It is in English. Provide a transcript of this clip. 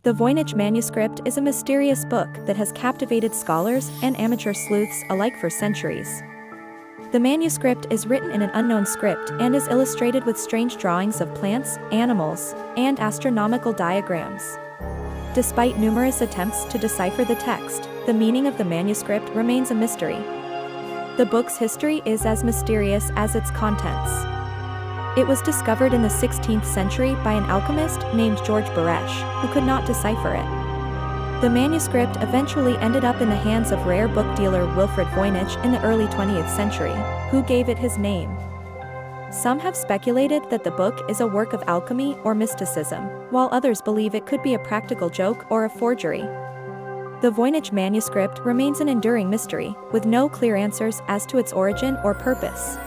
The Voynich Manuscript is a mysterious book that has captivated scholars and amateur sleuths alike for centuries. The manuscript is written in an unknown script and is illustrated with strange drawings of plants, animals, and astronomical diagrams. Despite numerous attempts to decipher the text, the meaning of the manuscript remains a mystery. The book's history is as mysterious as its contents. It was discovered in the 16th century by an alchemist named George Baresh, who could not decipher it. The manuscript eventually ended up in the hands of rare book dealer Wilfred Voynich in the early 20th century, who gave it his name. Some have speculated that the book is a work of alchemy or mysticism, while others believe it could be a practical joke or a forgery. The Voynich manuscript remains an enduring mystery, with no clear answers as to its origin or purpose.